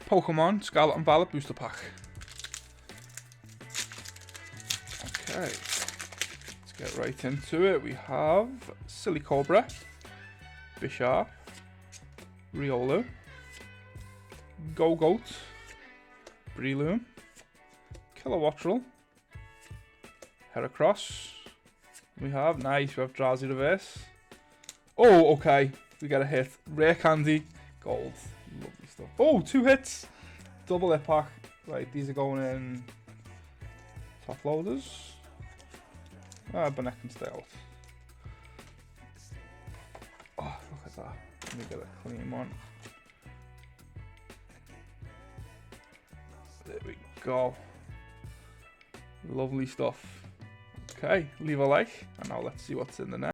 Pokemon Scarlet and Violet booster pack. Okay, let's get right into it. We have Silicobra, Bisharp, Riolu, Gogoat, Breloom, Kilowattrel, Heracross. We have Drowzee reverse. Oh, okay. We get a hit. Rare candy, gold. Lovely stuff. Oh, 2 hits. Double hit pack. Right, these are going in top loaders. Bonnet can stay out. Oh, look at that. Let me get a clean one. There we go. Lovely stuff. Okay, leave a like, and now let's see what's in the next.